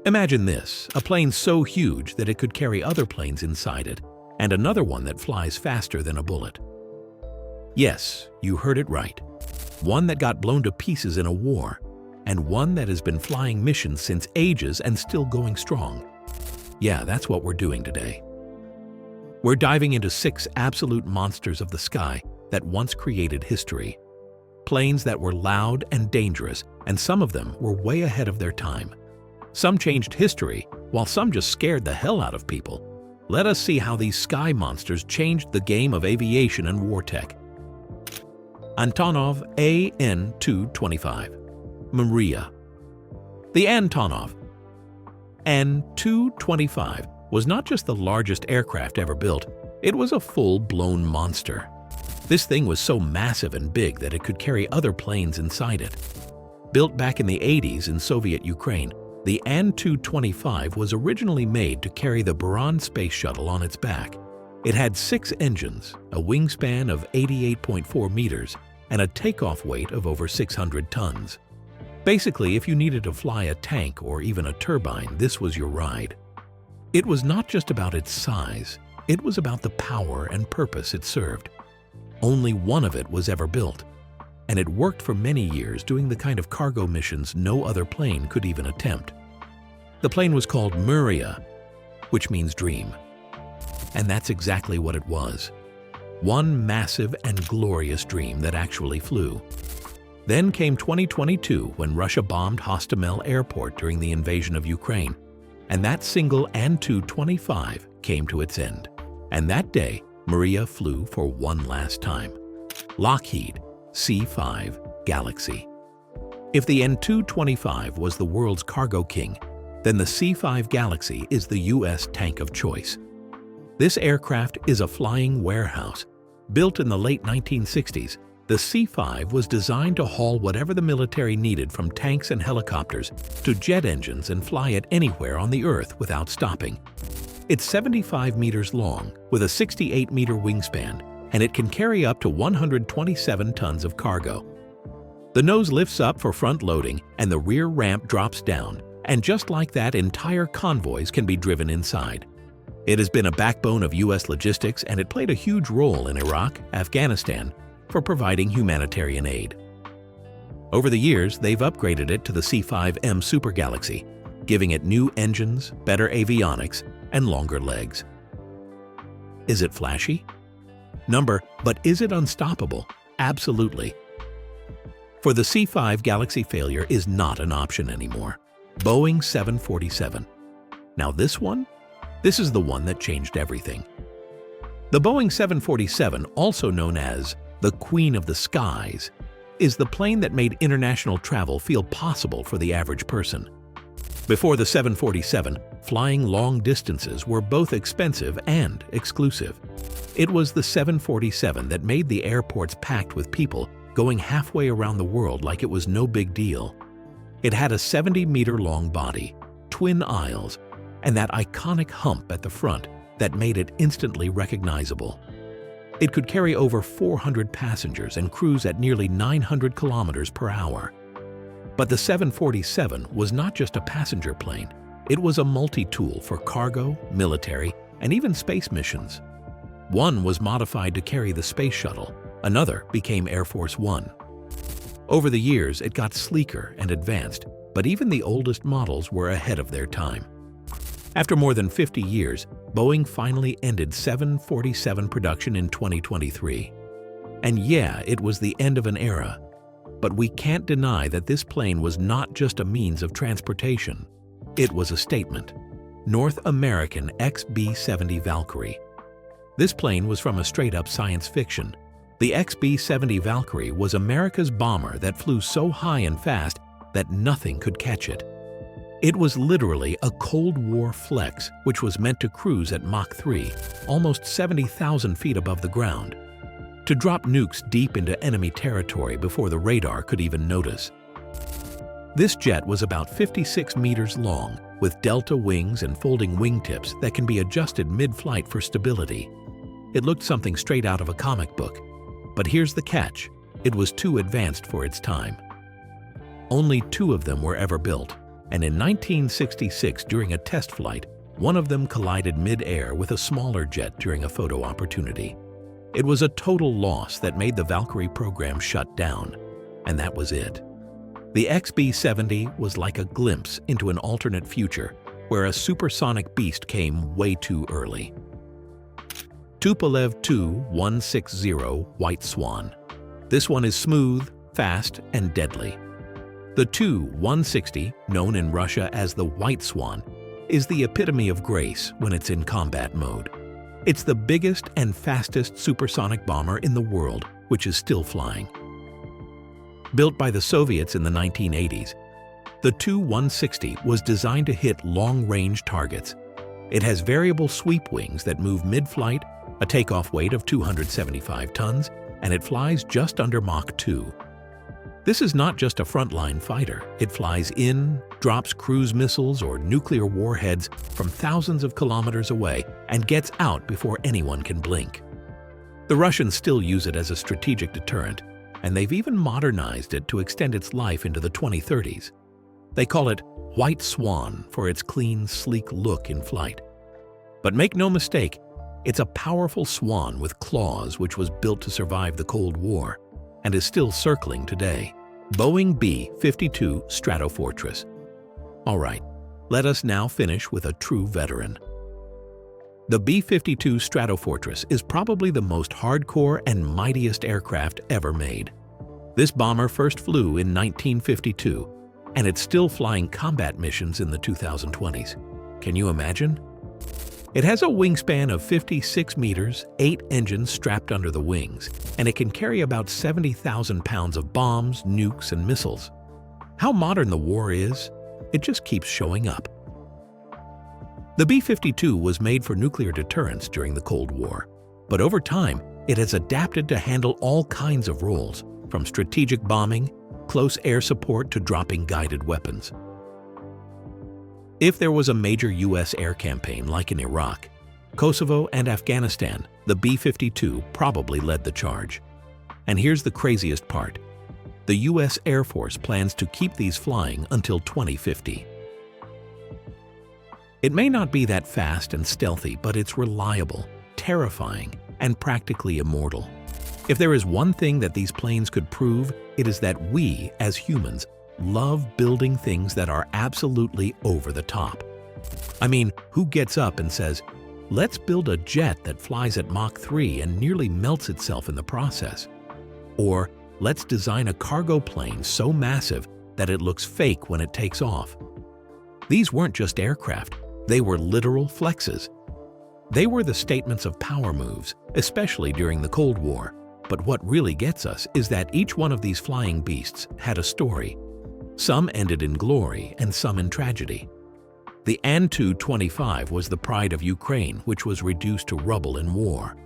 Imagine this, a plane so huge that it could carry other planes inside it, and another one that flies faster than a bullet. Yes, you heard it right. One that got blown to pieces in a war, and one that has been flying missions since ages and still going strong. Yeah, that's what we're doing today. We're diving into 6 absolute monsters of the sky that once created history. Planes that were loud and dangerous, and some of them were way ahead of their time. Some changed history, while some just scared the hell out of people. Let us see how these sky monsters changed the game of aviation and war tech. Antonov An-225. Maria. The Antonov An-225 was not just the largest aircraft ever built, it was a full-blown monster. This thing was so massive and big that it could carry other planes inside it. Built back in the 80s in Soviet Ukraine, the An-225 was originally made to carry the Buran space shuttle on its back. It had 6 engines, a wingspan of 88.4 meters, and a takeoff weight of over 600 tons. Basically, if you needed to fly a tank or even a turbine, this was your ride. It was not just about its size, it was about the power and purpose it served. Only one of it was ever built, and it worked for many years doing the kind of cargo missions no other plane could even attempt. The plane was called Maria, which means dream. And that's exactly what it was. One massive and glorious dream that actually flew. Then came 2022 when Russia bombed Hostomel Airport during the invasion of Ukraine, and that single An-225 came to its end. And that day, Maria flew for one last time. Lockheed C-5 Galaxy. If the An-225 was the world's cargo king, then the C-5 Galaxy is the US tank of choice. This aircraft is a flying warehouse. Built in the late 1960s, the C-5 was designed to haul whatever the military needed from tanks and helicopters to jet engines and fly it anywhere on the Earth without stopping. It's 75 meters long with a 68-meter wingspan, and it can carry up to 127 tons of cargo. The nose lifts up for front loading and the rear ramp drops down, and just like that, entire convoys can be driven inside. It has been a backbone of US logistics, and it played a huge role in Iraq, Afghanistan, for providing humanitarian aid. Over the years, they've upgraded it to the C-5M Super Galaxy, giving it new engines, better avionics, and longer legs. Is it flashy? But is it unstoppable? Absolutely. For the C-5 Galaxy, failure is not an option anymore. Boeing 747. Now this is the one that changed everything. The Boeing 747, also known as the Queen of the Skies, is the plane that made international travel feel possible for the average person. Before the 747, flying long distances were both expensive and exclusive. It was the 747 that made the airports packed with people going halfway around the world like it was no big deal. It had a 70-meter-long body, twin aisles, and that iconic hump at the front that made it instantly recognizable. It could carry over 400 passengers and cruise at nearly 900 kilometers per hour. But the 747 was not just a passenger plane. It was a multi-tool for cargo, military, and even space missions. One was modified to carry the space shuttle. Another became Air Force One. Over the years, it got sleeker and advanced, but even the oldest models were ahead of their time. After more than 50 years, Boeing finally ended 747 production in 2023. And yeah, it was the end of an era. But we can't deny that this plane was not just a means of transportation. It was a statement. North American XB-70 Valkyrie. This plane was from a straight-up science fiction. The XB-70 Valkyrie was America's bomber that flew so high and fast that nothing could catch it. It was literally a Cold War flex, which was meant to cruise at Mach 3, almost 70,000 feet above the ground, to drop nukes deep into enemy territory before the radar could even notice. This jet was about 56 meters long, with delta wings and folding wingtips that can be adjusted mid-flight for stability. It looked something straight out of a comic book. But here's the catch: it was too advanced for its time. Only 2 of them were ever built. and in 1966, during a test flight, one of them collided mid-air with a smaller jet during a photo opportunity. It was a total loss that made the Valkyrie program shut down, and that was it. The XB-70 was like a glimpse into an alternate future where a supersonic beast came way too early. Tupolev Tu-160 White Swan. This one is smooth, fast, and deadly. The Tu-160, known in Russia as the White Swan, is the epitome of grace when it's in combat mode. It's the biggest and fastest supersonic bomber in the world, which is still flying. Built by the Soviets in the 1980s, the Tu-160 was designed to hit long-range targets. It has variable sweep wings that move mid-flight, a takeoff weight of 275 tons, and it flies just under Mach 2. This is not just a frontline fighter. It flies in, drops cruise missiles or nuclear warheads from thousands of kilometers away, and gets out before anyone can blink. The Russians still use it as a strategic deterrent, and they've even modernized it to extend its life into the 2030s. They call it White Swan for its clean, sleek look in flight. But make no mistake, it's a powerful swan with claws which was built to survive the Cold War and is still circling today. Boeing B-52 Stratofortress. All right, let us now finish with a true veteran. The B-52 Stratofortress is probably the most hardcore and mightiest aircraft ever made. This bomber first flew in 1952, and it's still flying combat missions in the 2020s. Can you imagine? It has a wingspan of 56 meters, 8 engines strapped under the wings, and it can carry about 70,000 pounds of bombs, nukes, and missiles. How modern the war is, it just keeps showing up. The B-52 was made for nuclear deterrence during the Cold War, but over time, it has adapted to handle all kinds of roles, from strategic bombing, close air support to dropping guided weapons. If there was a major U.S. air campaign like in Iraq, Kosovo, and Afghanistan, the B-52 probably led the charge. And here's the craziest part. The U.S. Air Force plans to keep these flying until 2050. It may not be that fast and stealthy, but it's reliable, terrifying, and practically immortal. If there is one thing that these planes could prove, it is that we, as humans, love building things that are absolutely over the top. I mean, who gets up and says, let's build a jet that flies at Mach 3 and nearly melts itself in the process? Or, let's design a cargo plane so massive that it looks fake when it takes off. These weren't just aircraft, they were literal flexes. They were the statements of power moves, especially during the Cold War. But what really gets us is that each one of these flying beasts had a story. Some ended in glory and some in tragedy. The An-Tu-25 was the pride of Ukraine, which was reduced to rubble in war.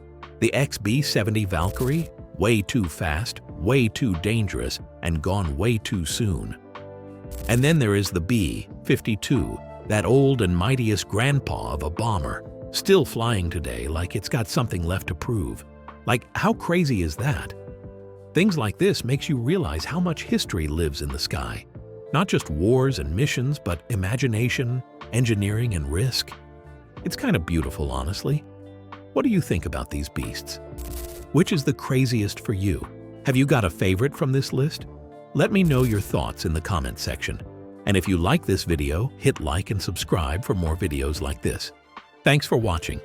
The XB-70 Valkyrie, way too fast, way too dangerous, and gone way too soon. And then there is the B-52, that old and mightiest grandpa of a bomber, still flying today like it's got something left to prove. Like, how crazy is that? Things like this makes you realize how much history lives in the sky. Not just wars and missions, but imagination, engineering, and risk. It's kind of beautiful, honestly. What do you think about these beasts? Which is the craziest for you? Have you got a favorite from this list? Let me know your thoughts in the comment section. And if you like this video, hit like and subscribe for more videos like this. Thanks for watching.